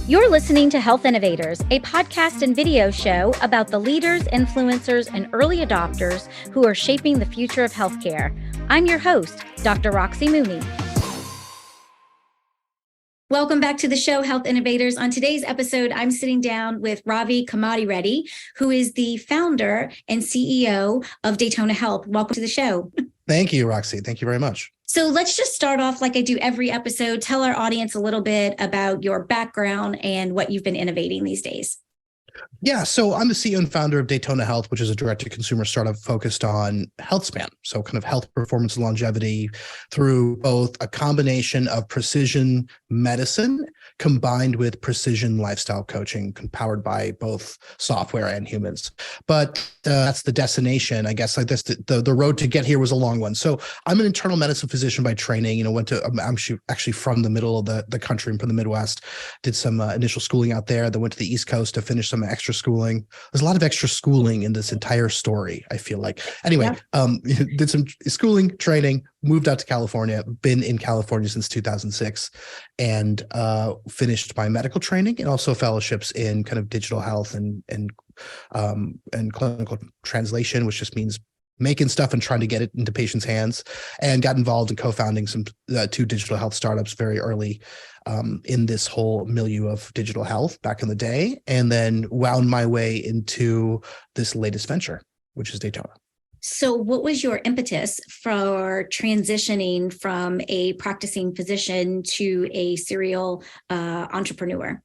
You're listening to Health Innovators, a podcast and video show about the leaders, influencers, and early adopters who are shaping the future of healthcare. I'm your host, Dr. Roxy Mooney. Welcome back to the show, Health Innovators. On today's episode, I'm sitting down with Ravi Komatireddy, who is the founder and CEO of Daytona Health. Welcome to the show. Thank you, Roxy. Thank you very much. So let's just start off like I do every episode. Tell our audience a little bit about your background and what you've been innovating these days. Yeah, so I'm the CEO and founder of Daytona Health, which is a direct-to-consumer startup focused on health span. So kind of health, performance, and longevity through both a combination of precision medicine combined with precision lifestyle coaching, powered by both software and humans. But that's the destination, I guess. Like this, the road to get here was a long one. So I'm an internal medicine physician by training. I'm actually from the middle of the country. I'm from the Midwest. Did some initial schooling out there. Then went to the East Coast to finish some extra schooling. There's a lot of extra schooling in this entire story, I feel like. Anyway, did some schooling, training, moved out to California, been in California since 2006, and finished my medical training and also fellowships in kind of digital health and clinical translation, which just means making stuff and trying to get it into patients' hands, and got involved in co-founding some two digital health startups very early in this whole milieu of digital health back in the day, and then wound my way into this latest venture, which is Daytona. So what was your impetus for transitioning from a practicing physician to a serial entrepreneur?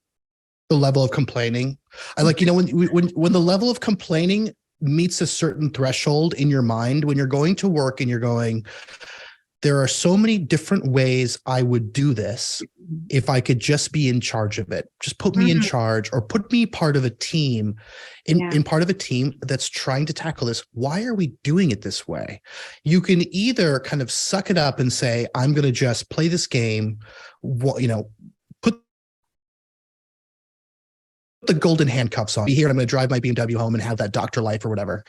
The level of complaining. I like, when the level of complaining meets a certain threshold in your mind, when you're going to work and you're going, there are so many different ways I would do this if I could just be in charge of it. Just put me in charge, or put me part of a team, in part of a team that's trying to tackle this. Why are we doing it this way? You can either kind of suck it up and say, I'm going to just play this game, put the golden handcuffs on. Be here, I'm going to drive my BMW home and have that doctor life or whatever,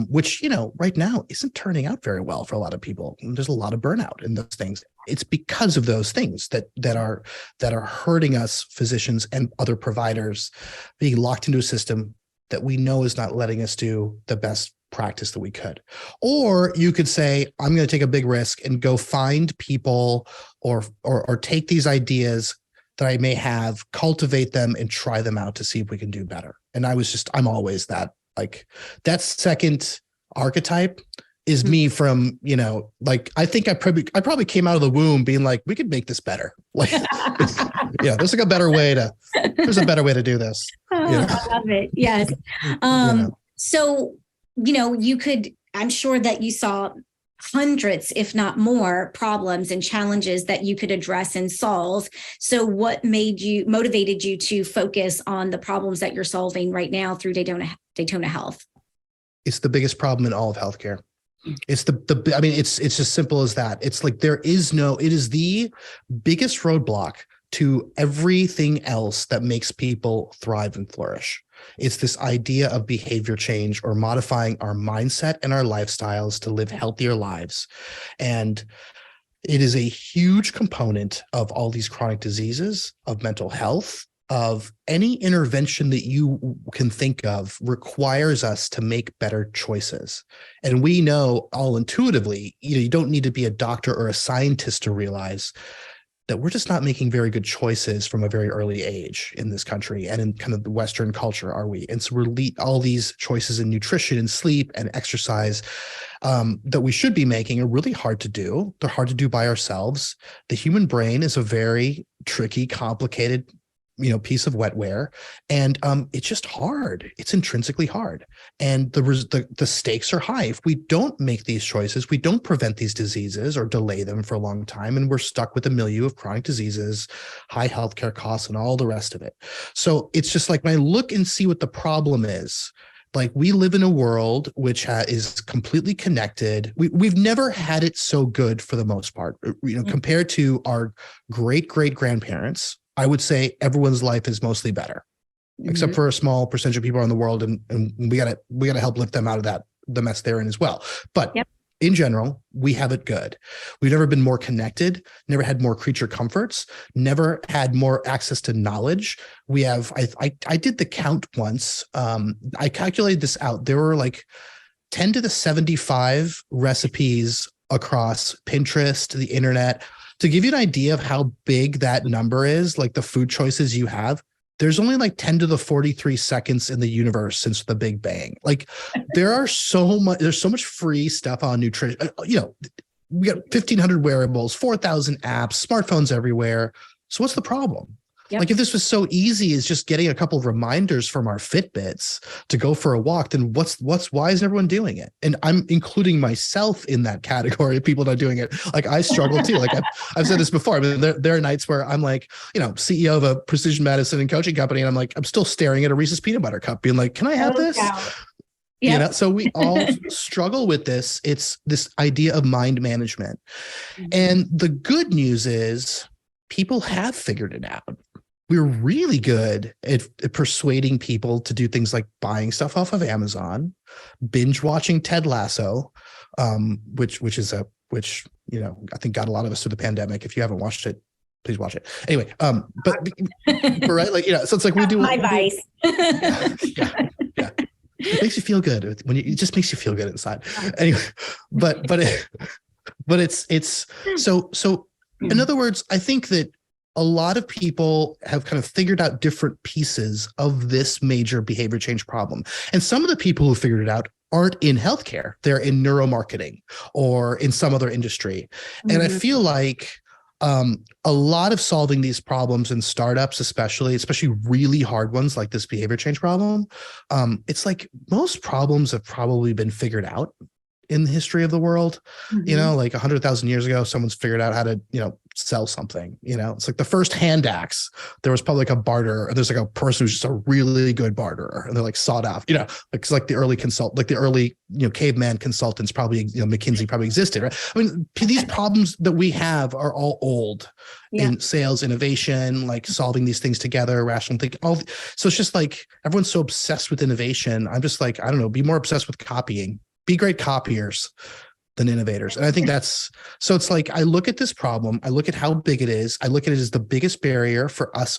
which, right now isn't turning out very well for a lot of people. There's a lot of burnout in those things. It's because of those things that are hurting us, physicians and other providers, being locked into a system that we know is not letting us do the best practice that we could. Or you could say, I'm going to take a big risk and go find people or take these ideas that I may have, cultivate them and try them out to see if we can do better. And I'm always that, like, that second archetype is me from, I think I probably came out of the womb being like, we could make this better. Like, there's a better way to do this. I love it. Yes. So, I'm sure that you saw hundreds, if not more, problems and challenges that you could address and solve. So what motivated you to focus on the problems that you're solving right now through Daytona Health? It's the biggest problem in all of healthcare. It's it's as simple as that. It's like it is the biggest roadblock to everything else that makes people thrive and flourish. It's this idea of behavior change, or modifying our mindset and our lifestyles to live healthier lives. And it is a huge component of all these chronic diseases, of mental health, of any intervention that you can think of requires us to make better choices. And we know all intuitively, you don't need to be a doctor or a scientist to realize that we're just not making very good choices from a very early age in this country and in kind of the Western culture, are we? And so we're all these choices in nutrition and sleep and exercise that we should be making are really hard to do. They're hard to do by ourselves. The human brain is a very tricky, complicated piece of wetware, and it's just hard. It's intrinsically hard, and the stakes are high. If we don't make these choices, we don't prevent these diseases or delay them for a long time, and we're stuck with a milieu of chronic diseases, high healthcare costs, and all the rest of it. So it's just like, when I look and see what the problem is, like, we live in a world which is completely connected. We've never had it so good for the most part, compared to our great grandparents. I would say everyone's life is mostly better, except for a small percentage of people around the world, and we gotta help lift them out of the mess they're in as well. But in general, we have it good. We've never been more connected, never had more creature comforts, never had more access to knowledge. We have, I did the count once. I calculated this out. There were like 10 to the 75 recipes across Pinterest, the internet. To give you an idea of how big that number is, like the food choices you have, there's only like 10 to the 43 seconds in the universe since the Big Bang. Like there's so much free stuff on nutrition. We got 1,500 wearables, 4,000 apps, smartphones everywhere. So what's the problem? Yep. Like if this was so easy as just getting a couple of reminders from our Fitbits to go for a walk, then why isn't everyone doing it? And I'm including myself in that category of people not doing it. Like I struggle too. Like I've said this before. I mean, there are nights where I'm like, CEO of a precision medicine and coaching company, and I'm still staring at a Reese's peanut butter cup, being like, can I have this? Yep. So we all struggle with this. It's this idea of mind management. Mm-hmm. And the good news is people have figured it out. We're really good at persuading people to do things like buying stuff off of Amazon, binge watching Ted Lasso, which I think got a lot of us through the pandemic. If you haven't watched it, please watch it. Anyway, but right, so it's like we do my vice. Yeah. It makes you feel good it just makes you feel good inside. Anyway, but it's so. In other words, I think that a lot of people have kind of figured out different pieces of this major behavior change problem. And some of the people who figured it out aren't in healthcare. They're in neuromarketing or in some other industry. Mm-hmm. And I feel like a lot of solving these problems in startups, especially really hard ones like this behavior change problem, it's like most problems have probably been figured out in the history of the world. Mm-hmm. Like 100,000 years ago, someone's figured out how to, sell something. It's like the first hand axe. There was probably like a barter, or there's like a person who's just a really good barterer, and they're like sought after. It's like the early caveman consultants probably, McKinsey probably existed, right? I mean, these problems that we have are all old in sales, innovation, like solving these things together, rational thinking. So it's just like everyone's so obsessed with innovation. I'm just like, I don't know, be more obsessed with copying. Be great copiers than innovators. And I think so it's like, I look at this problem, I look at how big it is. I look at it as the biggest barrier for us,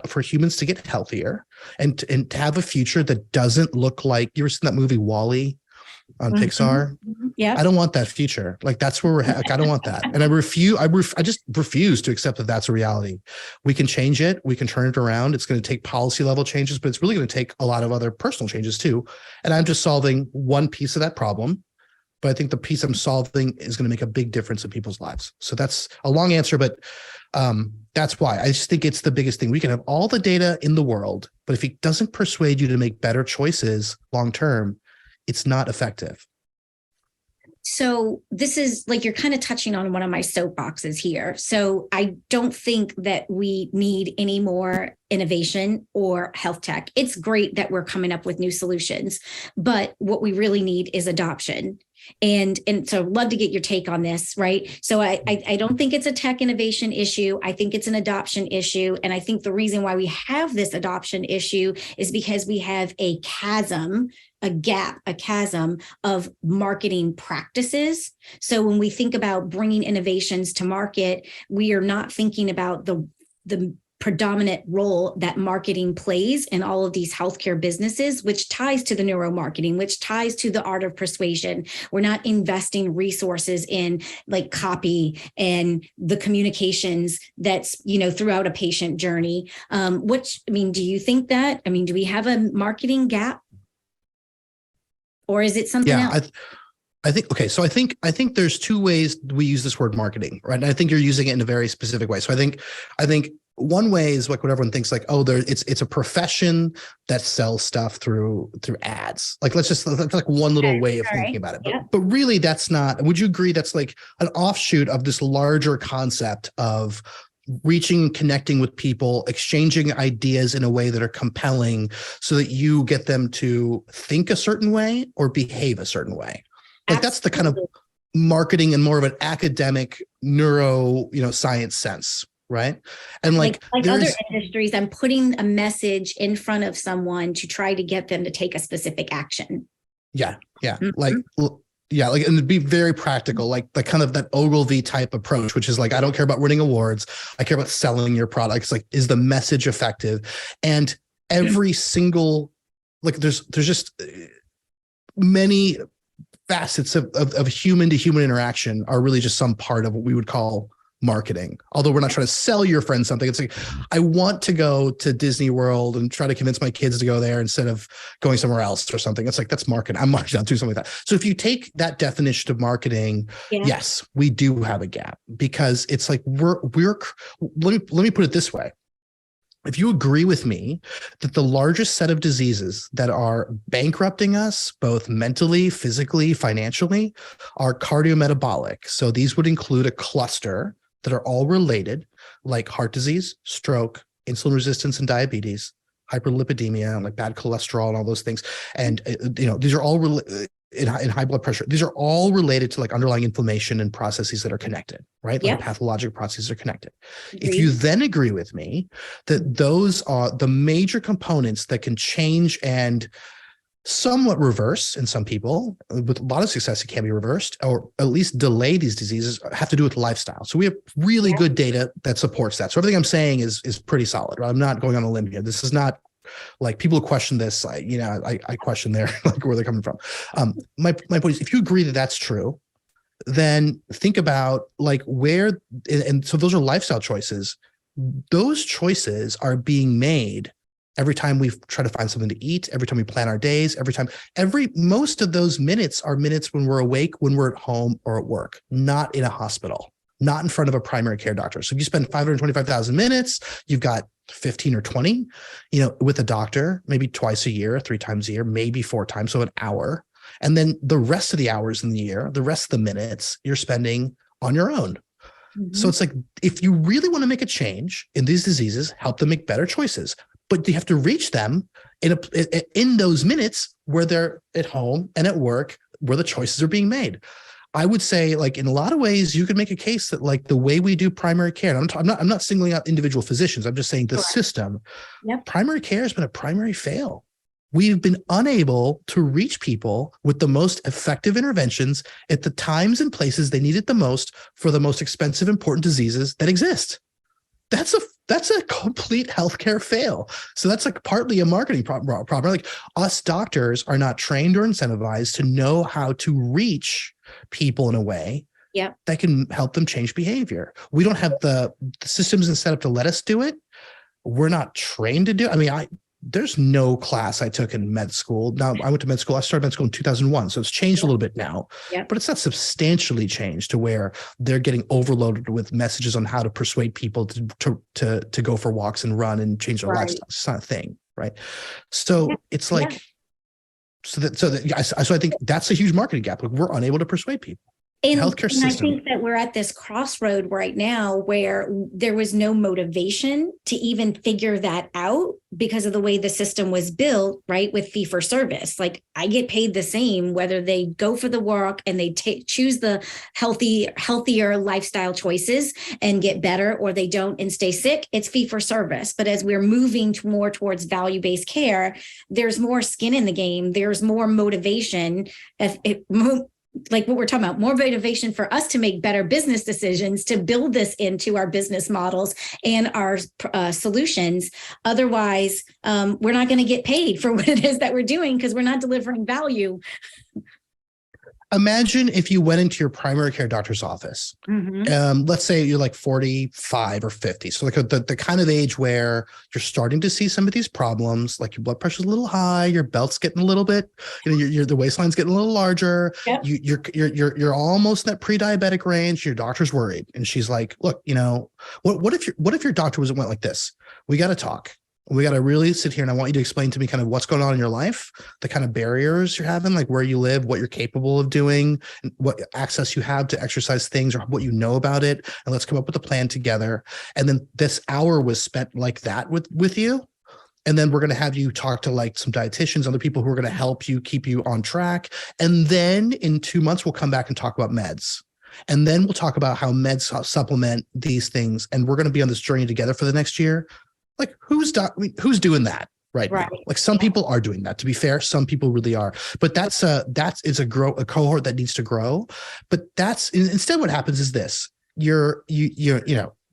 for humans to get healthier and to have a future that doesn't look like, you ever seen that movie WALL-E on Pixar? Yeah. I don't want that future. Like that's where we're I don't want that. And I just refuse to accept that that's a reality. We can change it. We can turn it around. It's going to take policy level changes, but it's really going to take a lot of other personal changes too. And I'm just solving one piece of that problem. But I think the piece I'm solving is going to make a big difference in people's lives. So that's a long answer, but that's why I just think it's the biggest thing. We can have all the data in the world, but if it doesn't persuade you to make better choices long-term, it's not effective. So this is like, you're kind of touching on one of my soapboxes here. So I don't think that we need any more innovation or health tech. It's great that we're coming up with new solutions, but what we really need is adoption. And so I'd love to get your take on this, right? So I don't think it's a tech innovation issue. I think it's an adoption issue. And I think the reason why we have this adoption issue is because we have a chasm of marketing practices. So when we think about bringing innovations to market, we are not thinking about the predominant role that marketing plays in all of these healthcare businesses, which ties to the neuromarketing, which ties to the art of persuasion. We're not investing resources in like copy and the communications that's, throughout a patient journey. Do you think that? Do we have a marketing gap? Or is it something else? I think there's two ways we use this word marketing, right? And I think you're using it in a very specific way. So I think one way is like what everyone thinks, like, it's a profession that sells stuff through ads. Like that's like one little way of thinking about it. But really that's not, would you agree that's like an offshoot of this larger concept of reaching and connecting with people, exchanging ideas in a way that are compelling so that you get them to think a certain way or behave a certain way? Like that's the kind of marketing in more of an academic neuro, science sense, right? And like other industries, I'm putting a message in front of someone to try to get them to take a specific action. Yeah. Mm-hmm. Like Yeah, like, and be very practical, like the kind of that Ogilvy type approach, which is like, I don't care about winning awards. I care about selling your products. Like, is the message effective? And every single, like, there's just many facets of human to human interaction are really just some part of what we would call marketing. Although we're not trying to sell your friend something. It's like, I want to go to Disney World and try to convince my kids to go there instead of going somewhere else or something. It's like, that's marketing. I'm marketing on doing something like that. So if you take that definition of marketing, yes, we do have a gap, because it's like, let me put it this way. If you agree with me that the largest set of diseases that are bankrupting us, both mentally, physically, financially, are cardiometabolic. So these would include a cluster that are all related, like heart disease, stroke, insulin resistance and diabetes, hyperlipidemia, like bad cholesterol and all those things. And, these are all in high blood pressure. These are all related to like underlying inflammation and processes that are connected, right? Like pathologic processes are connected. If you then agree with me that those are the major components that can change and somewhat reverse in some people, with a lot of success, it can be reversed or at least delay these diseases, have to do with lifestyle. So we have really good data that supports that. So everything I'm saying is pretty solid, right? I'm not going on a limb here. This is not like people question this. I question their like where they're coming from. My point is, if you agree that that's true, then think about like where, and so those are lifestyle choices. Those choices are being made every time we try to find something to eat, every time we plan our days, most of those minutes are minutes when we're awake, when we're at home or at work, not in a hospital, not in front of a primary care doctor. So if you spend 525,000 minutes, you've got 15 or 20, with a doctor, maybe twice a year, 3 times a year, maybe 4 times, so an hour. And then the rest of the hours in the year, the rest of the minutes you're spending on your own. Mm-hmm. So it's like, if you really want to make a change in these diseases, help them make better choices, but you have to reach them in those minutes where they're at home and at work, where the choices are being made. I would say, like, in a lot of ways, you could make a case that, like, the way we do primary care, and I'm not singling out individual physicians. I'm just saying the system. Primary care has been a primary fail. We've been unable to reach people with the most effective interventions at the times and places they need it the most for the most expensive, important diseases that exist. That's a complete healthcare fail. So that's like partly a marketing problem. Like, us doctors are not trained or incentivized to know how to reach people in a way that can help them change behavior. We don't have the systems and setup to let us do it. We're not trained to do it. I mean, there's no class I took in med school. Now, I went to med school. I started med school in 2001. So it's changed a little bit now, but it's not substantially changed to where they're getting overloaded with messages on how to persuade people to go for walks and run and change their lifestyle. It's not a thing, right? So it's like, so I think that's a huge marketing gap. Like, we're unable to persuade people. And healthcare system. I think that we're at this crossroad right now where there was no motivation to even figure that out because of the way the system was built, right? With fee for service. Like, I get paid the same whether they go for the work and they choose the healthier lifestyle choices and get better, or they don't and stay sick. It's fee for service. But as we're moving more towards value-based care, there's more skin in the game. There's more motivation. Like what we're talking about, more motivation for us to make better business decisions, to build this into our business models and our solutions. Otherwise, we're not going to get paid for what it is that we're doing because we're not delivering value. Imagine if you went into your primary care doctor's office. Mm-hmm. Let's say you're like 45 or 50. So like the kind of age where you're starting to see some of these problems, like your blood pressure's a little high, your belt's getting a little bit, the waistline's getting a little larger. Yep. You're almost in that pre-diabetic range. Your doctor's worried. And she's like, look, what if your doctor went like this? We got to talk. We got to really sit here, and I want you to explain to me kind of what's going on in your life, the kind of barriers you're having, like where you live, what you're capable of doing, what access you have to exercise things, or what you know about it. And let's come up with a plan together. And then this hour was spent like that with you. And then we're going to have you talk to like some dietitians, other people who are going to help you, keep you on track. And then in 2 months, we'll come back and talk about meds. And then we'll talk about how meds supplement these things. And we're going to be on this journey together for the next year. Like, who's doing that? right Right. now. Like some people are doing that. To be fair, some people really are. But that's a cohort that needs to grow. But that's instead what happens is this.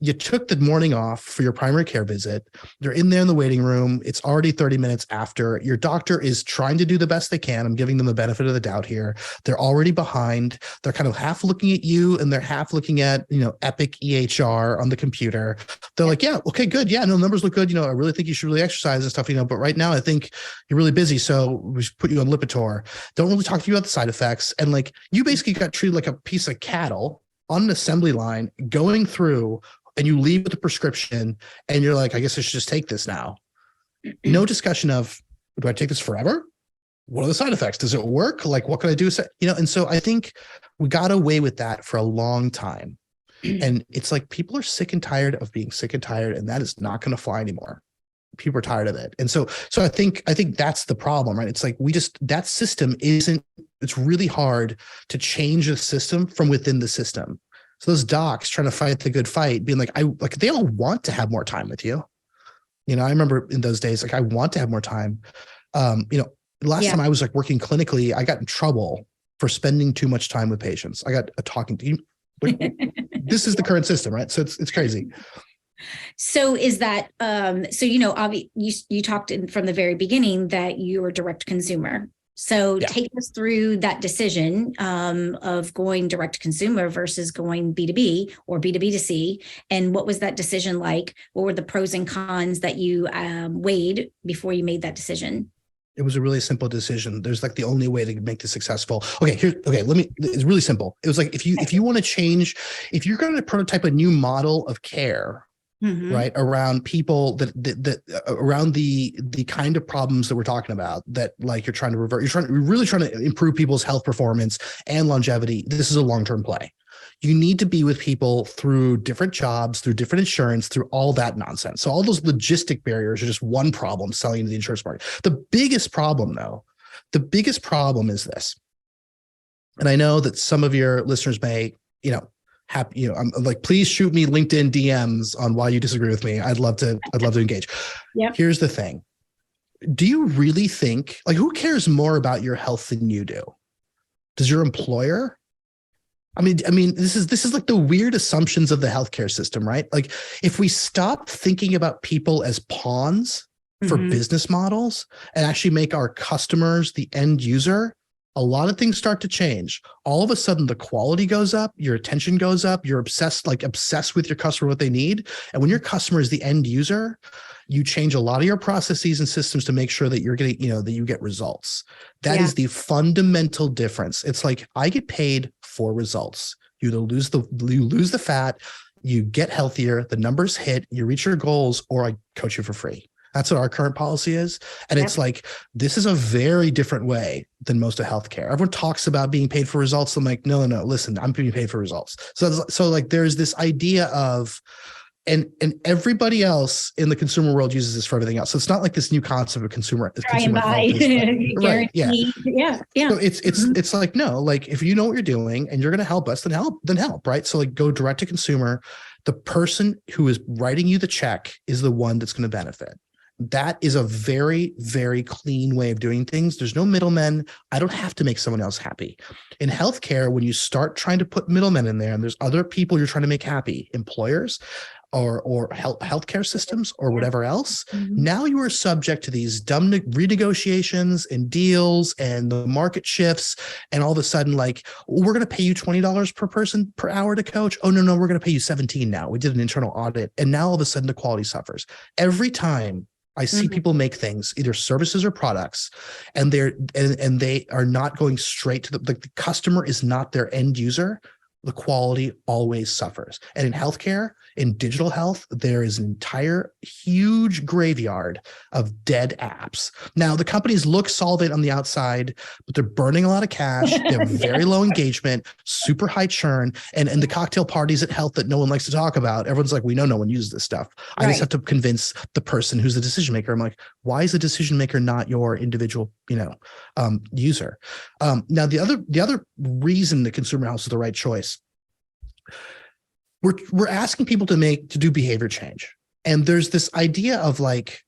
You took the morning off for your primary care visit. You're in there in the waiting room. It's already 30 minutes after. Your doctor is trying to do the best they can. I'm giving them the benefit of the doubt here. They're already behind. They're kind of half looking at you and they're half looking at, Epic EHR on the computer. They're like, yeah, okay, good. Yeah, no, numbers look good. I really think you should really exercise and stuff, but right now I think you're really busy. So we should put you on Lipitor. Don't really talk to you about the side effects. And like, you basically got treated like a piece of cattle on an assembly line going through, and you leave with a prescription and you're like, I guess I should just take this now. No discussion of, do I take this forever? What are the side effects? Does it work? Like, what can I do? And so I think we got away with that for a long time. And it's like, people are sick and tired of being sick and tired, and that is not going to fly anymore. People are tired of it. And so I think that's the problem, right? It's like, that system it's really hard to change the system from within the system. So those docs trying to fight the good fight, being like, they all want to have more time with you. I remember in those days, like, I want to have more time. Last time I was like working clinically, I got in trouble for spending too much time with patients. I got a talking to you. This is the current system, right? So it's crazy. So is that, you talked from the very beginning that you were direct consumer. So take us through that decision of going direct to consumer versus going B2B or B2B2C. And what was that decision like? What were the pros and cons that you weighed before you made that decision? It was a really simple decision. There's like the only way to make this successful. It's really simple. It was like, if you want to change, if you're going to prototype a new model of care, right, around people that around the kind of problems that we're talking about, that like you're really trying to improve people's health performance and longevity. This is a long-term play. You need to be with people through different jobs, through different insurance, through all that nonsense. So all those logistic barriers are just one problem selling to the insurance market. The biggest problem is this. And I know that some of your listeners may, I'm like, please shoot me LinkedIn DMs on why you disagree with me. I'd love to engage. Yep. Here's the thing. Do you really think, like, who cares more about your health than you do? Does your employer? I mean, this is like the weird assumptions of the healthcare system, right? Like, if we stop thinking about people as pawns for business models and actually make our customers the end user, a lot of things start to change. All of a sudden, the quality goes up, your attention goes up, you're obsessed with your customer, what they need. And when your customer is the end user, you change a lot of your processes and systems to make sure that you're getting, that you get results. That is the fundamental difference. It's like, I get paid for results. You lose the fat, you get healthier, the numbers hit, you reach your goals, or I coach you for free. That's what our current policy is. And it's like, this is a very different way than most of healthcare. Everyone talks about being paid for results. I'm like, no, listen, I'm being paid for results. So like, there's this idea of, and everybody else in the consumer world uses this for everything else. So it's not like this new concept of consumer health. Right. Yeah. So it's like, no, like, if you know what you're doing and you're going to help us, then help. Right. So like, go direct to consumer. The person who is writing you the check is the one that's going to benefit. That is a very, very clean way of doing things. There's no middlemen. I don't have to make someone else happy. In healthcare, when you start trying to put middlemen in there and there's other people you're trying to make happy, employers or healthcare systems or whatever else, now you are subject to these dumb renegotiations and deals and the market shifts. And all of a sudden, like, we're going to pay you $20 per person per hour to coach. Oh, no, we're going to pay you 17 now. We did an internal audit. And now all of a sudden the quality suffers. Every time I see people make things, either services or products, and they are not going straight to the customer is not their end user, the quality always suffers. And in healthcare, in digital health, there is an entire huge graveyard of dead apps. Now, the companies look solvent on the outside, but they're burning a lot of cash. They have very low engagement, super high churn, and the cocktail parties at health that no one likes to talk about. Everyone's like, we know no one uses this stuff. I just have to convince the person who's the decision maker. I'm like, why is the decision maker not your individual, user? Now, the other reason the consumer health is the right choice, we're asking people to do behavior change. And there's this idea of like,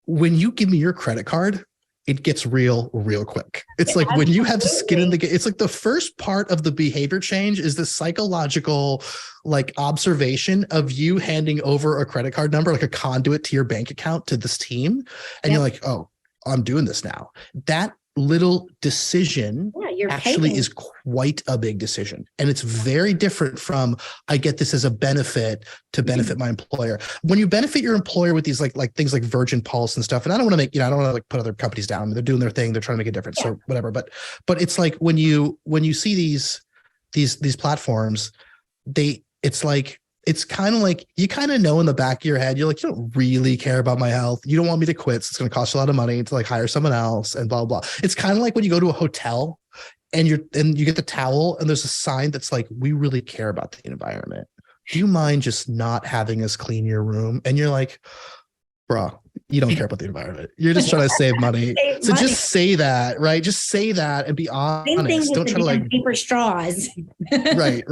when you give me your credit card, it gets real quick. It's like when you have skin in the game, it's like the first part of the behavior change is the psychological like observation of you handing over a credit card number, like a conduit to your bank account to this team. And you're like, oh, I'm doing this now. That little decision actually is quite a big decision. And it's very different from, I get this as a benefit to benefit my employer. When you benefit your employer with these like things like Virgin Pulse and stuff, and I don't want to make, I don't want to like put other companies down. They're doing their thing. They're trying to make a difference or whatever. But it's like when you see these platforms, it's like, it's kind of like, you kind of know in the back of your head, you're like, you don't really care about my health. You don't want me to quit. So it's going to cost you a lot of money to like hire someone else and blah, blah. It's kind of like when you go to a hotel and you get the towel and there's a sign that's like, we really care about the environment. Do you mind just not having us clean your room? And you're like, bro, you don't care about the environment. You're just trying to save money. Just say that, right? Just say that and be honest. Don't try to like paper straws. Right.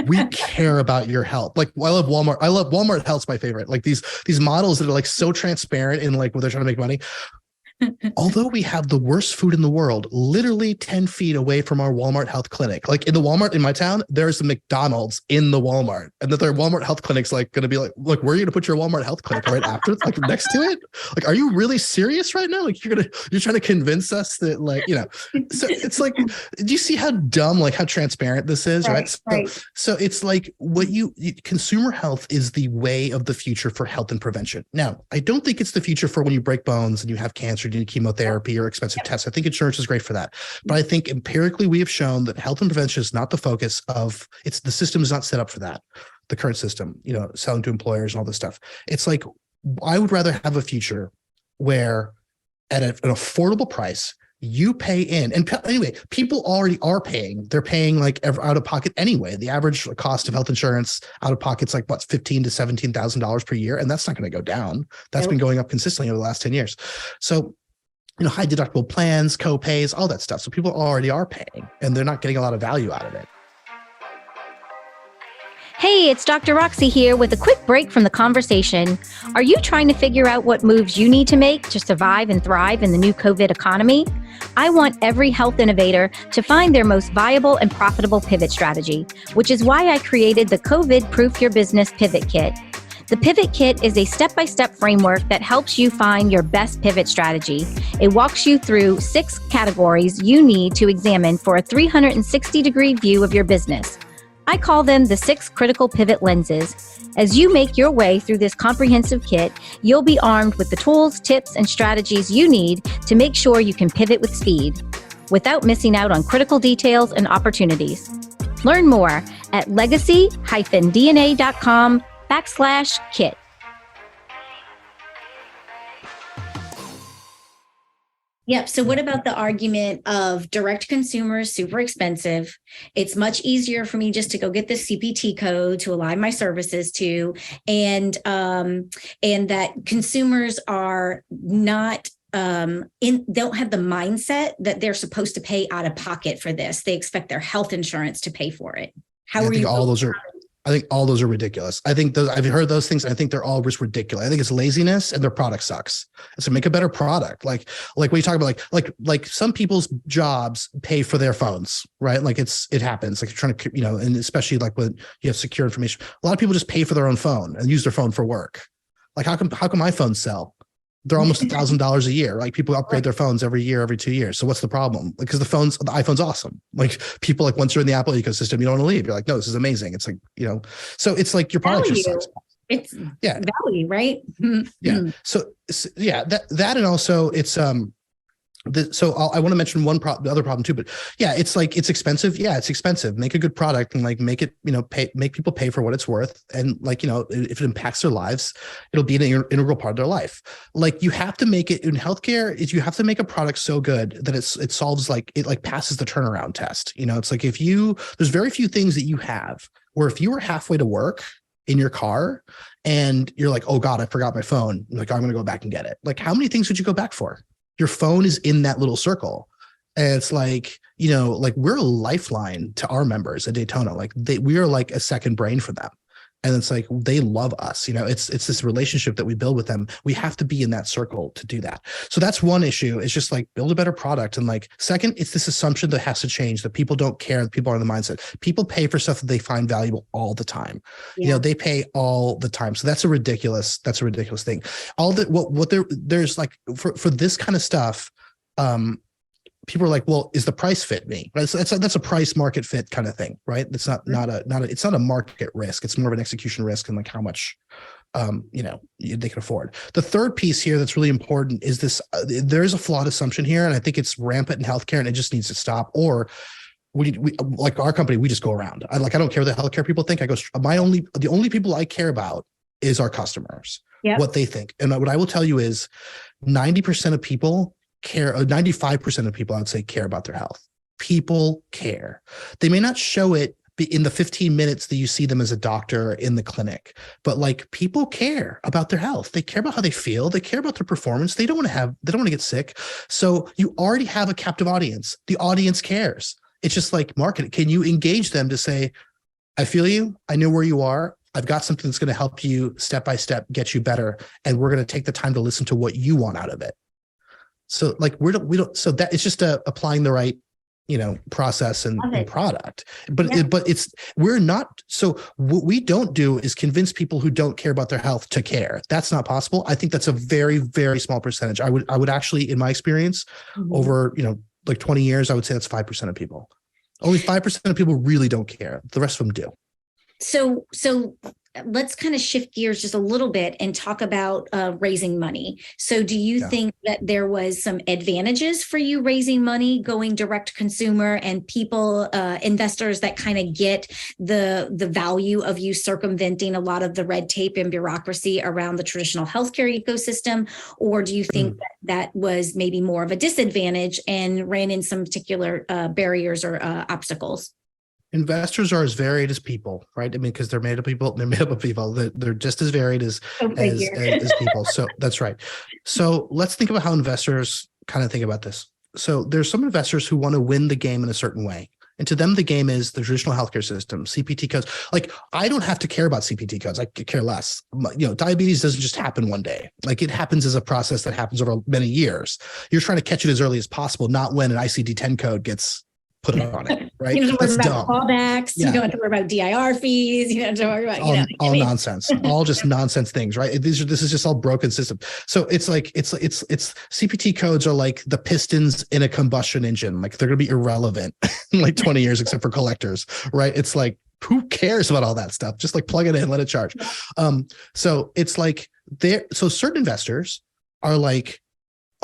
We care about your health. Like I love Walmart. Walmart Health's my favorite. Like these models that are like so transparent and like when they're trying to make money. Although we have the worst food in the world, literally 10 feet away from our Walmart Health Clinic, like in the Walmart in my town, there's a McDonald's in the Walmart, and that their Walmart Health Clinic's like going to be like, look, where are you going to put your Walmart Health Clinic right after, like next to it? Like, are you really serious right now? Like you're trying to convince us that like, so it's like, do you see how dumb, like how transparent this is? Right. So it's like consumer health is the way of the future for health and prevention. Now, I don't think it's the future for when you break bones and you have cancer, do chemotherapy or expensive tests. I think insurance is great for that. But I think empirically we have shown that health and prevention is not the focus of the system is not set up for that. The current system, selling to employers and all this stuff. It's like, I would rather have a future where at an affordable price, you pay in. And anyway, people already are paying. They're paying like out of pocket anyway. The average cost of health insurance out of pocket's like what's $15,000 to $17,000 per year. And that's not going to go down. That's been going up consistently over the last 10 years. So high deductible plans, co-pays, all that stuff. So people already are paying and they're not getting a lot of value out of it. Hey, it's Dr. Roxy here with a quick break from the conversation. Are you trying to figure out what moves you need to make to survive and thrive in the new COVID economy? I want every health innovator to find their most viable and profitable pivot strategy, which is why I created the COVID Proof Your Business Pivot Kit. The Pivot Kit is a step-by-step framework that helps you find your best pivot strategy. It walks you through 6 categories you need to examine for a 360-degree view of your business. I call them the 6 critical pivot lenses. As you make your way through this comprehensive kit, you'll be armed with the tools, tips, and strategies you need to make sure you can pivot with speed without missing out on critical details and opportunities. Learn more at legacy-dna.com/kit. Yep. So what about the argument of direct consumer is super expensive? It's much easier for me just to go get the CPT code to align my services to, and that consumers are not don't have the mindset that they're supposed to pay out of pocket for this. They expect their health insurance to pay for it. I think all those are ridiculous. I think I've heard those things. I think they're all just ridiculous. I think it's laziness and their product sucks. So make a better product. Like when you talk about like some people's jobs pay for their phones, right? Like it happens. Like you're trying to, and especially like when you have secure information, a lot of people just pay for their own phone and use their phone for work. Like how come my phones sell? They're almost $1,000 a year. Like people upgrade their phones every year, every 2 years. So what's the problem? Because the iPhone's awesome. Like people, like once you're in the Apple ecosystem, you don't want to leave. You're like, no, this is amazing. It's like, so it's like your product just sucks. It's value, right? Yeah. So yeah, that and also it's so I want to mention the other problem too, but yeah, it's like, it's expensive. Yeah, it's expensive. Make a good product and like make it, make people pay for what it's worth. And like, if it impacts their lives, it'll be an integral part of their life. Like you have to make it in healthcare you have to make a product so good that it solves it passes the turnaround test. It's like there's very few things that you have where if you were halfway to work in your car and you're like, oh God, I forgot my phone. Like, I'm going to go back and get it. Like how many things would you go back for? Your phone is in that little circle. And it's like, like we're a lifeline to our members at Daytona. Like we are like a second brain for them. And it's like, they love us, it's this relationship that we build with them. We have to be in that circle to do that. So that's one issue. It's just like, build a better product. And like, second, it's this assumption that has to change, that people don't care, that people are in the mindset. People pay for stuff that they find valuable all the time. They pay all the time. So that's a ridiculous thing. All that, there's like, for this kind of stuff, people are like, well, is the price fit me? Right? So that's a price market fit kind of thing, right? It's not a market risk. It's more of an execution risk, and like how much, they can afford. The third piece here that's really important is this. There is a flawed assumption here, and I think it's rampant in healthcare, and it just needs to stop. Or we like our company, we just go around. I don't care what the healthcare people think. The only people I care about is our customers, what they think. And what I will tell you is 90% of people care, 95% of people, I would say, care about their health. People care. They may not show it in the 15 minutes that you see them as a doctor in the clinic, but like, people care about their health. They care about how they feel. They care about their performance. They don't want to get sick. So you already have a captive audience. The audience cares. It's just like marketing. Can you engage them to say, I feel you. I know where you are. I've got something that's going to help you step by step, get you better. And we're going to take the time to listen to what you want out of it. So like, so that it's just applying the right, process and product, but we're not. So what we don't do is convince people who don't care about their health to care. That's not possible. I think that's a very, very small percentage. I would actually, in my experience, over, like 20 years, I would say that's 5% of people. Only 5% of people really don't care. The rest of them do. So let's kind of shift gears just a little bit and talk about raising money. So do you think that there was some advantages for you raising money, going direct to consumer, and people, investors that kind of get the value of you circumventing a lot of the red tape and bureaucracy around the traditional healthcare ecosystem? Or do you think that was maybe more of a disadvantage and ran in some particular barriers or obstacles? Investors are as varied as people, right? I mean, because they're made up of people. They're just as varied as people. So that's right. So let's think about how investors kind of think about this. So there's some investors who want to win the game in a certain way. And to them, the game is the traditional healthcare system, CPT codes. Like, I don't have to care about CPT codes. I could care less. Diabetes doesn't just happen one day. Like, it happens as a process that happens over many years. You're trying to catch it as early as possible, not when an ICD-10 code gets put on it, right? You don't have to worry about callbacks. You don't have to worry about DIR fees. You don't have to worry about all nonsense, all just nonsense things, right? This is just all broken system. So it's like it's CPT codes are like the pistons in a combustion engine. Like, they're going to be irrelevant in like 20 years, except for collectors, right? It's like, who cares about all that stuff? Just like plug it in, let it charge. So it's like so certain investors are like,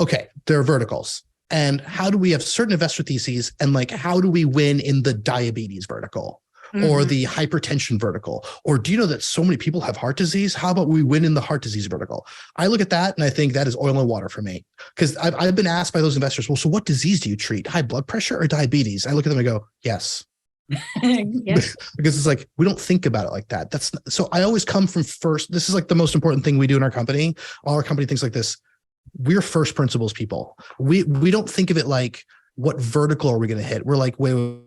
okay, there are verticals. And how do we have certain investor theses, and like, how do we win in the diabetes vertical or the hypertension vertical? Or do you know that so many people have heart disease? How about we win in the heart disease vertical? I look at that and I think that is oil and water for me, because I've been asked by those investors, well, so what disease do you treat? High blood pressure or diabetes? I look at them and go, yes. Because it's like, we don't think about it like that. So I always come from first. This is like the most important thing we do in our company. All our company thinks like this. We're first principles people. We don't think of it like, what vertical are we going to hit? We're like, wait.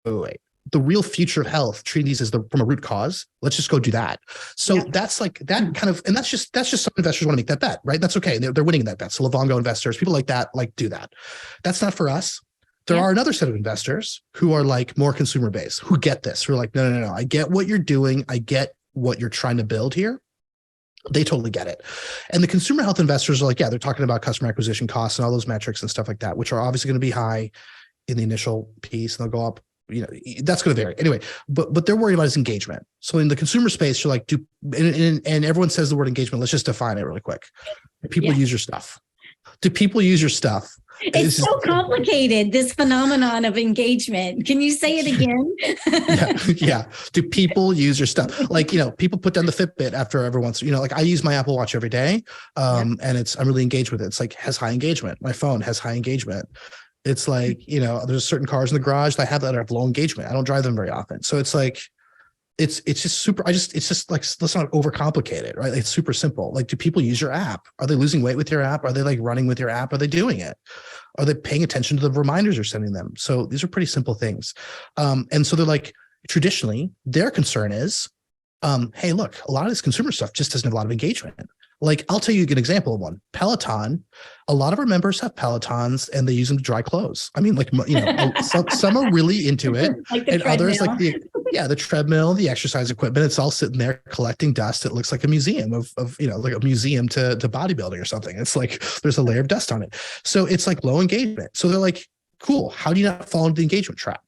The real future of health, treating these as from a root cause. Let's just go do that. So that's like that kind of, and that's just some investors want to make that bet, right? That's okay. They're winning that bet. So Livongo investors, people like that, like, do that. That's not for us. There are another set of investors who are like more consumer based, who get this, who are like, no. I get what you're doing. I get what you're trying to build here. They totally get it. And the consumer health investors are like, they're talking about customer acquisition costs and all those metrics and stuff like that, which are obviously going to be high in the initial piece, and they'll go up, that's going to vary anyway, but they're worried about is engagement. So in the consumer space, you're like, and everyone says the word engagement. Let's just define it really quick. Do people use your stuff? Do people use your stuff? It's so complicated, this phenomenon of engagement. Can you say it again? Yeah. Do people use your stuff? Like, people put down the Fitbit after every once, like, I use my Apple Watch every day. And I'm really engaged with it. It's like, has high engagement. My phone has high engagement. It's like, there's certain cars in the garage that I have that have low engagement. I don't drive them very often. So it's like, it's just super. It's just like, let's not overcomplicate it, right? It's super simple. Like, do people use your app? Are they losing weight with your app? Are they like running with your app? Are they doing it? Are they paying attention to the reminders you're sending them? So these are pretty simple things. And so they're like, traditionally their concern is, hey, look, a lot of this consumer stuff just doesn't have a lot of engagement. Like, I'll tell you an example of one. Peloton. A lot of our members have Pelotons and they use them to dry clothes. I mean, like, some are really into it, like the and treadmill. others like the treadmill, the exercise equipment. It's all sitting there collecting dust. It looks like a museum of like a museum to bodybuilding or something. It's like there's a layer of dust on it. So it's like low engagement. So they're like, cool. How do you not fall into the engagement trap?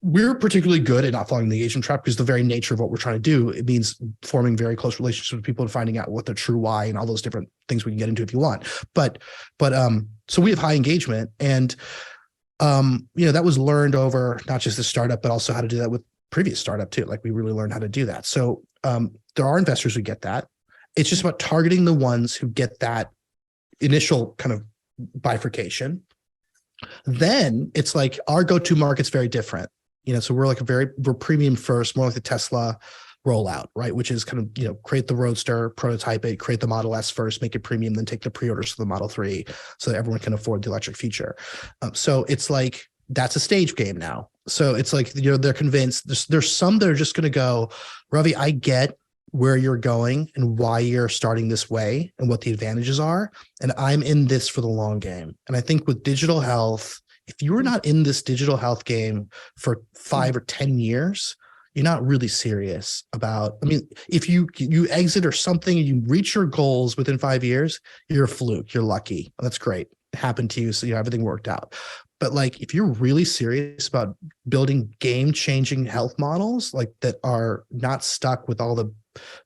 We're particularly good at not falling in the engagement trap because the very nature of what we're trying to do, it means forming very close relationships with people and finding out what their true why and all those different things we can get into if you want. But so we have high engagement, and that was learned over not just the startup, but also how to do that with previous startup too. Like, we really learned how to do that. So there are investors who get that. It's just about targeting the ones who get that initial kind of bifurcation. Then it's like our go-to market's very different. So we're premium first, more like the Tesla rollout, right? Which is kind of, create the Roadster, prototype it, create the Model S first, make it premium, then take the pre-orders for the Model 3 so that everyone can afford the electric feature. So it's like, that's a stage game now. So it's like, they're convinced. There's some that are just going to go, Ravi, I get where you're going and why you're starting this way and what the advantages are. And I'm in this for the long game. And I think with digital health, if you were not in this digital health game for 5 or 10 years, you're not really serious about, if you exit or something and you reach your goals within 5 years, you're a fluke, you're lucky. That's great. It happened to you. So everything worked out. But like, if you're really serious about building game-changing health models, like that are not stuck with all the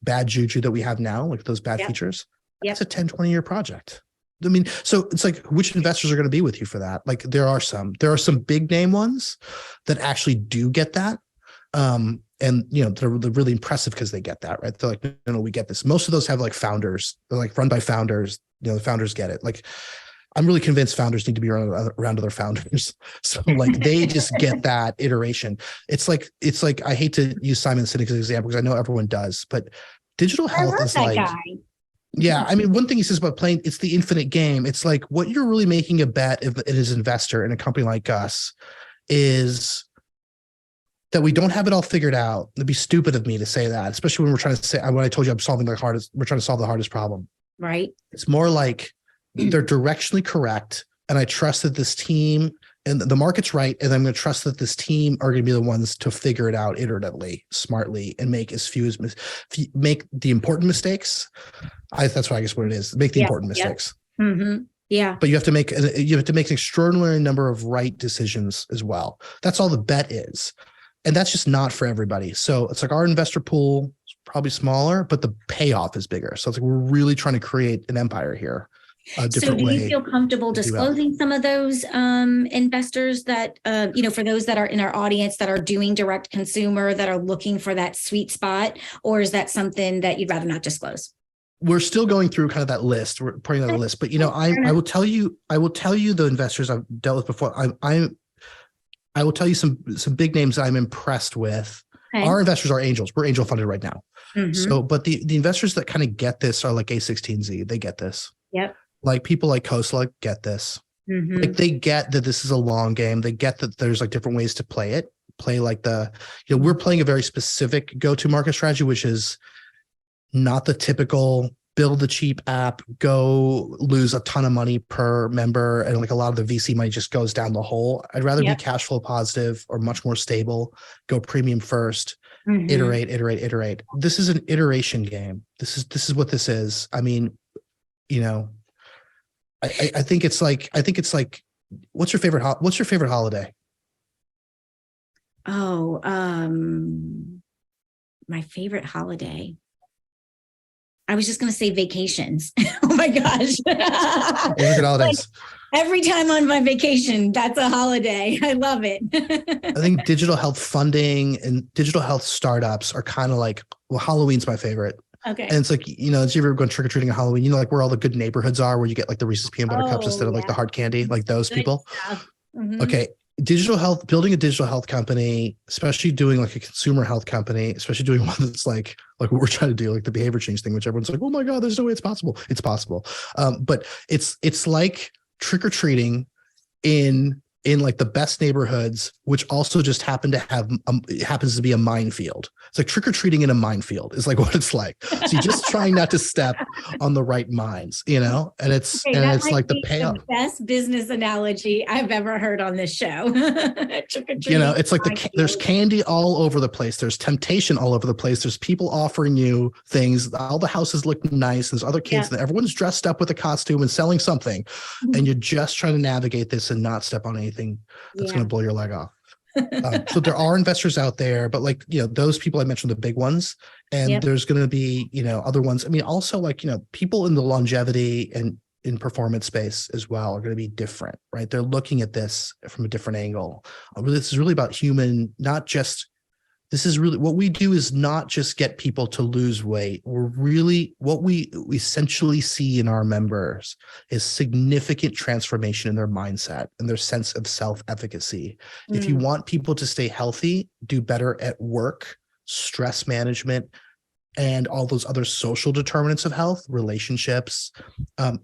bad juju that we have now, like those bad features, it's a 10, 20-year project. So it's like, which investors are going to be with you for that? Like, there are some big name ones that actually do get that. And they're really impressive because they get that, right? They're like, no, we get this. Most of those have like founders. They're like run by founders. The founders get it. Like, I'm really convinced founders need to be around other founders. So like, they just get that iteration. It's like, I hate to use Simon Sinek's example because I know everyone does, but digital health is like, guy. Yeah. One thing he says about playing, it's the infinite game. It's like, what you're really making a bet as an investor in a company like us is that we don't have it all figured out. It'd be stupid of me to say that, especially when we're trying to say, when I told you we're trying to solve the hardest problem. Right. It's more like they're directionally correct. And I trust that this team and the market's right. And I'm going to trust that this team are going to be the ones to figure it out iteratively, smartly, and make make the important mistakes. That's what I guess what it is. Make the important mistakes. Mm-hmm. Yeah. But you have to make an extraordinary number of right decisions as well. That's all the bet is. And that's just not for everybody. So it's like our investor pool is probably smaller, but the payoff is bigger. So it's like, we're really trying to create an empire here. So do you feel comfortable disclosing some of those investors that, for those that are in our audience that are doing direct consumer, that are looking for that sweet spot, or is that something that you'd rather not disclose? We're still going through kind of that list. We're putting out a list, but I will tell you the investors I've dealt with before. I will tell you some big names that I'm impressed with. Okay. Our investors are angels. We're angel funded right now. Mm-hmm. So, but the investors that kind of get this are like A16Z. They get this. Yep. Like people like Khosla get this. Mm-hmm. Like, they get that this is a long game. They get that there's like different ways to play it. Play like we're playing a very specific go-to-market strategy, which is not the typical build the cheap app, go lose a ton of money per member. And like a lot of the VC money just goes down the hole. I'd rather be cash flow positive or much more stable, go premium first, iterate. This is an iteration game. This is what this is. I think it's like, what's your favorite holiday? Oh, my favorite holiday. I was just going to say vacations. Oh my gosh. Favorite holidays. Like, every time on my vacation, that's a holiday. I love it. I think digital health funding and digital health startups are kind of like, well, Halloween's my favorite. Okay. And it's like, it's you ever going trick-or-treating on Halloween, like where all the good neighborhoods are, where you get like the Reese's peanut butter cups instead of like the hard candy, like those good people. Mm-hmm. Okay. Digital health, building a digital health company, especially doing like a consumer health company, especially doing one that's like what we're trying to do, like the behavior change thing, which everyone's like, oh my God, there's no way it's possible. It's possible. But it's like trick-or-treating in in like the best neighborhoods, which also just happen to have, it happens to be a minefield. It's like trick-or-treating in a minefield is like what it's like. So you're just trying not to step on the right mines, you know, and it's, Okay, and that it's might like the be payoff. best business analogy I've ever heard on this show. You know, it's like there's candy all over the place. There's temptation all over the place. There's people offering you things. All the houses look nice. There's other kids that everyone's dressed up with a costume and selling something. And you're just trying to navigate this and not step on anything that's going to blow your leg off. So there are investors out there, but like, you know, those people I mentioned, the big ones, and there's going to be, you know, other ones. I mean, also like, you know, people in the longevity and in performance space as well are going to be different, right? They're looking at this from a different angle. This is really about human, not just, this is really what we do is not just get people to lose weight. We're really, what we essentially see in our members is significant transformation in their mindset and their sense of self-efficacy. If you want people to stay healthy, do better at work, stress management, and all those other social determinants of health, relationships,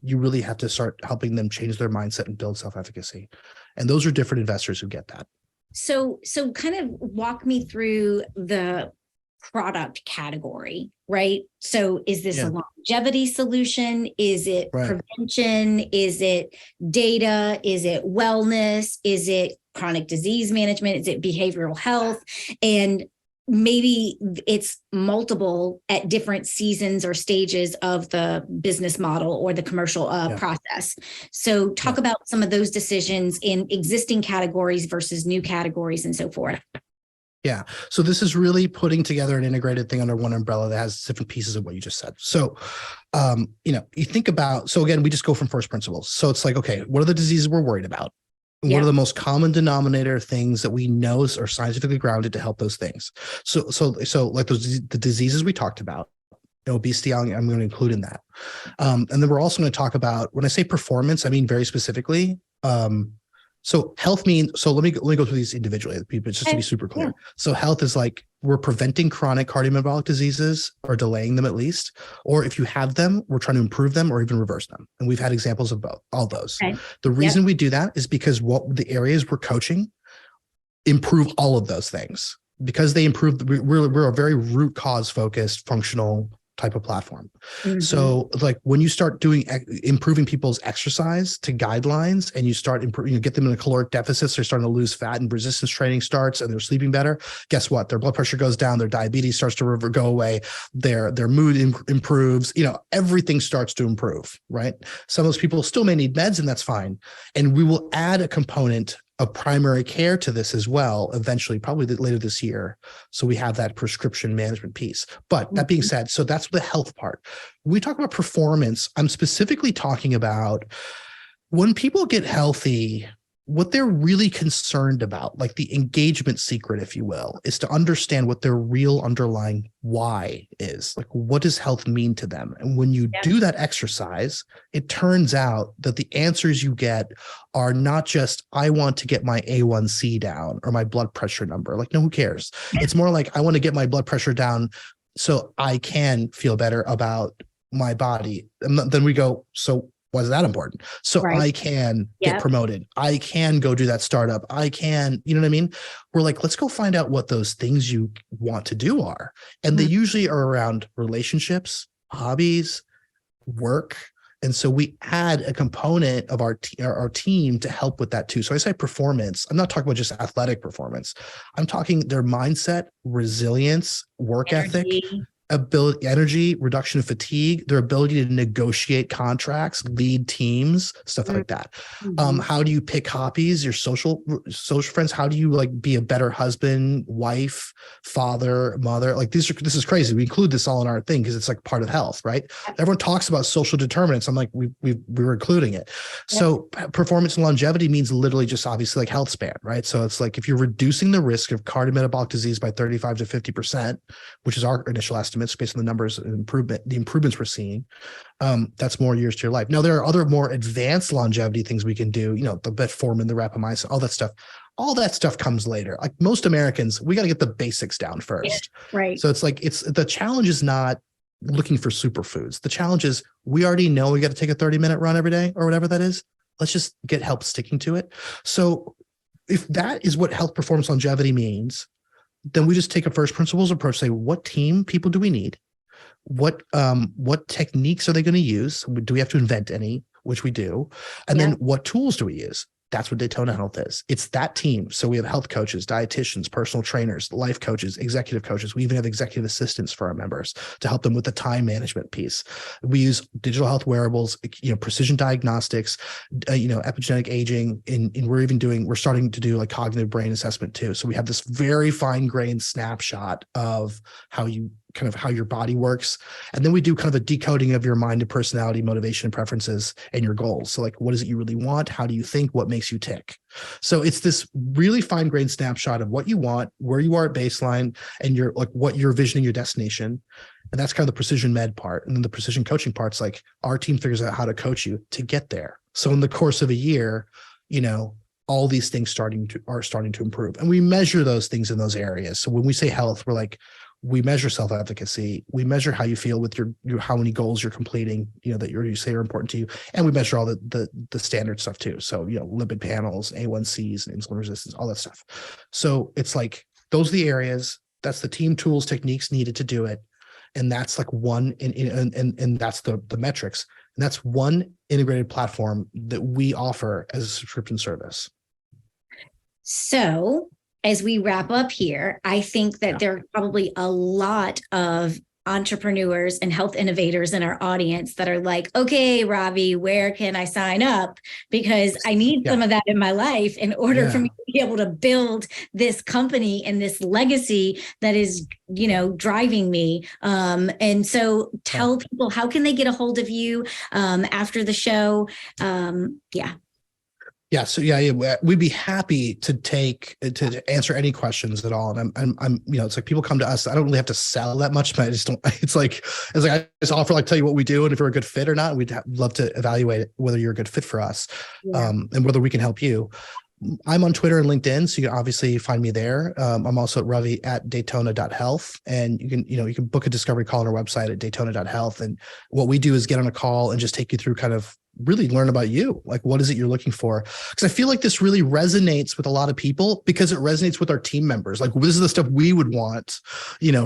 you really have to start helping them change their mindset and build self-efficacy. And those are different investors who get that. So kind of walk me through the product category, right? So is this a longevity solution? Is it prevention? Is it data? Is it wellness? Is it chronic disease management? Is it behavioral health? And maybe it's multiple at different seasons or stages of the business model or the commercial process. So talk about some of those decisions in existing categories versus new categories and so forth. Yeah. So this is really putting together an integrated thing under one umbrella that has different pieces of what you just said. So, you know, you think about, so again, we just go from first principles. So it's like, okay, what are the diseases we're worried about? What are the most common denominator things that we know are scientifically grounded to help those things? So like the diseases we talked about, obesity, I'm going to include in that. And then we're also going to talk about, when I say performance, I mean very specifically. So health means, so let me go through these individually, people, just to be super clear. So health is like, we're preventing chronic cardiometabolic diseases or delaying them at least, or if you have them, we're trying to improve them or even reverse them. And we've had examples of both, all those. The reason we do that is because what the areas we're coaching improve all of those things, because they improve, we're a very root cause focused functional type of platform. So like when you start improving people's exercise to guidelines and you start improving, you get them in a caloric deficit, so they're starting to lose fat and resistance training starts and they're sleeping better. Guess what? Their blood pressure goes down, their diabetes starts to go away, their mood improves, you know, everything starts to improve, right? Some of those people still may need meds and that's fine. And we will add a component of primary care to this as well, eventually, probably later this year. So we have that prescription management piece. But that being said, so that's the health part. When we talk about performance, I'm specifically talking about when people get healthy, what they're really concerned about, like the engagement secret, if you will, is to understand what their real underlying why is. Like, what does health mean to them? And when you do that exercise, it turns out that the answers you get are not just, I want to get my A1C down or my blood pressure number. Like, no, who cares? It's more like, I want to get my blood pressure down so I can feel better about my body. And then we go, so why is that important? So I can get promoted. I can go do that startup. I can, you know what I mean? We're like, let's go find out what those things you want to do are. And they usually are around relationships, hobbies, work. And so we add a component of our team to help with that too. So I say performance. I'm not talking about just athletic performance. I'm talking their mindset, resilience, work ethic, ability, energy, reduction of fatigue, their ability to negotiate contracts, lead teams, stuff like that. How do you pick hobbies, your social friends? How do you like be a better husband, wife, father, mother? Like this is crazy. We include this all in our thing because it's like part of health, right? Everyone talks about social determinants. I'm like, we're including it. So performance and longevity means literally just obviously like health span, right? So it's like if you're reducing the risk of cardiometabolic disease by 35 to 50%, which is our initial estimate, based on the numbers and the improvements we're seeing, that's more years to your life. Now, there are other more advanced longevity things we can do, you know, the metformin, the rapamycin, all that stuff. All that stuff comes later. Like most Americans, we got to get the basics down first. Right. So it's like, the challenge is not looking for superfoods. The challenge is we already know we got to take a 30-minute run every day or whatever that is. Let's just get help sticking to it. So if that is what health performance longevity means, then we just take a first principles approach, say, what team people do we need? What techniques are they going to use? Do we have to invent any, which we do? And then what tools do we use? That's what Daytona Health is. It's that team. So we have health coaches, dietitians, personal trainers, life coaches, executive coaches. We even have executive assistants for our members to help them with the time management piece. We use digital health wearables, precision diagnostics, epigenetic aging. And we're starting to do like cognitive brain assessment too. So we have this very fine-grained snapshot of how your body works. And then we do kind of a decoding of your mind and personality, motivation, preferences, and your goals. So like, what is it you really want? How do you think? What makes you tick? So it's this really fine-grained snapshot of what you want, where you are at baseline, and your like what you're visioning your destination. And that's kind of the precision med part. And then the precision coaching part's like our team figures out how to coach you to get there. So in the course of a year, all these things are starting to improve. And we measure those things in those areas. So when we say health, we're like, we measure self-efficacy. We measure how you feel with your how many goals you're completing, that you say are important to you. And we measure all the standard stuff too. So, lipid panels, A1Cs, and insulin resistance, all that stuff. So it's like, those are the areas. That's the team tools, techniques needed to do it. And that's like one, and that's the metrics. And that's one integrated platform that we offer as a subscription service. So as we wrap up here, I think that there are probably a lot of entrepreneurs and health innovators in our audience that are like, okay, Ravi, where can I sign up? Because I need some of that in my life in order for me to be able to build this company and this legacy that is, driving me. And so tell people, how can they get a hold of you after the show? Yeah. So we'd be happy to answer any questions at all. And I'm it's like people come to us. I don't really have to sell that much, but I just don't. It's like I just offer tell you what we do, and if you're a good fit or not, we'd love to evaluate whether you're a good fit for us, and whether we can help you. I'm on Twitter and LinkedIn, so you can obviously find me there. I'm also at Ravi at Daytona.health, and you can book a discovery call on our website at Daytona.health. And what we do is get on a call and just take you through kind of really learn about you. Like, what is it you're looking for? Because I feel like this really resonates with a lot of people because it resonates with our team members. Like, this is the stuff we would want,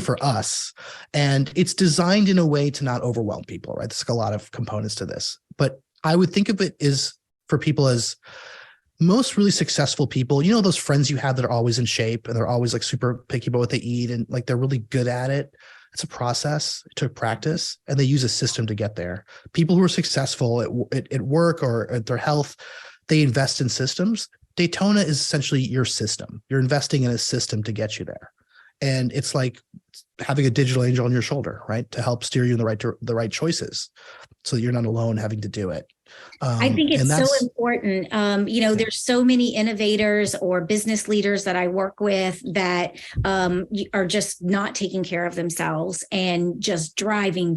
for us. And it's designed in a way to not overwhelm people, right? There's like a lot of components to this, but I would think of it as for people as most really successful people, those friends you have that are always in shape and they're always like super picky about what they eat and like they're really good at it. It's a process. It took practice, and they use a system to get there. People who are successful at work or at their health, they invest in systems. Daytona is essentially your system. You're investing in a system to get you there. And it's like having a digital angel on your shoulder, right? To help steer you in the right choices so that you're not alone having to do it. I think it's so important. There's so many innovators or business leaders that I work with that are just not taking care of themselves and just driving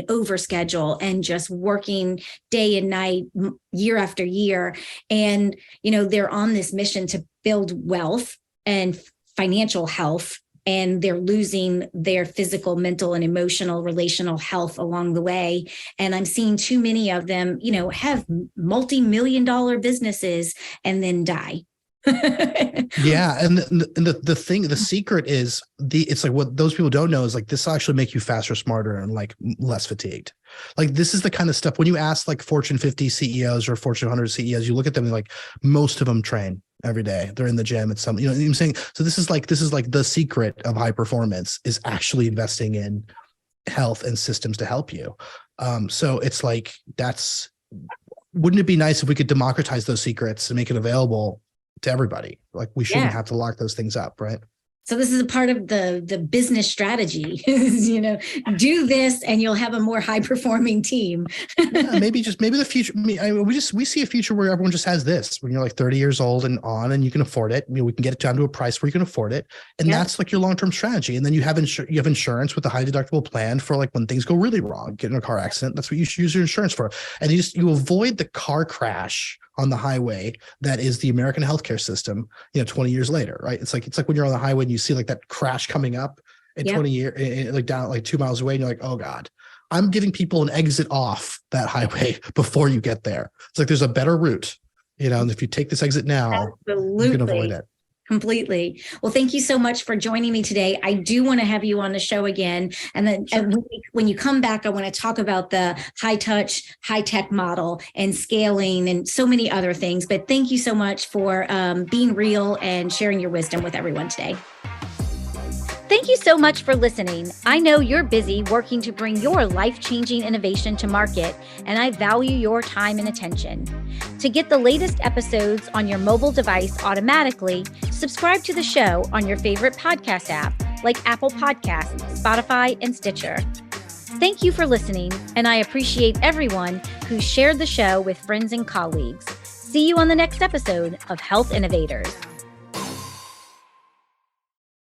over schedule and just working day and night, year after year. And, they're on this mission to build wealth and financial health, and they're losing their physical, mental, and emotional, relational health along the way. And I'm seeing too many of them, have multi-million-dollar businesses and then die. Yeah. And the secret is it's like what those people don't know is like, this will actually make you faster, smarter, and like less fatigued. Like, this is the kind of stuff when you ask like Fortune 50 CEOs or Fortune 100 CEOs, you look at them and like most of them train every day. They're in the gym at some, what I'm saying? So this is like the secret of high performance is actually investing in health and systems to help you. So it's like, wouldn't it be nice if we could democratize those secrets and make it available to everybody? Like, we shouldn't have to lock those things up, right? So this is a part of the business strategy is, do this and you'll have a more high performing team. maybe the future. We see a future where everyone just has this when you're like 30 years old and on, and you can afford it. We can get it down to a price where you can afford it. And that's like your long-term strategy. And then you have insurance with a high deductible plan for like when things go really wrong, get in a car accident. That's what you should use your insurance for. And you avoid the car crash on the highway that is the American healthcare system, 20 years later, right? It's like when you're on the highway and you see like that crash coming up in 20 years, like down like 2 miles away, and you're like, oh God, I'm giving people an exit off that highway before you get there. It's like, there's a better route, And if you take this exit now, Absolutely. you can avoid it. Completely. Well, thank you so much for joining me today. I do want to have you on the show again. And then when you come back, I want to talk about the high touch, high tech model and scaling and so many other things. But thank you so much for being real and sharing your wisdom with everyone today. Thank you so much for listening. I know you're busy working to bring your life-changing innovation to market, and I value your time and attention. To get the latest episodes on your mobile device automatically, subscribe to the show on your favorite podcast app like Apple Podcasts, Spotify, and Stitcher. Thank you for listening, and I appreciate everyone who shared the show with friends and colleagues. See you on the next episode of Health Innovators.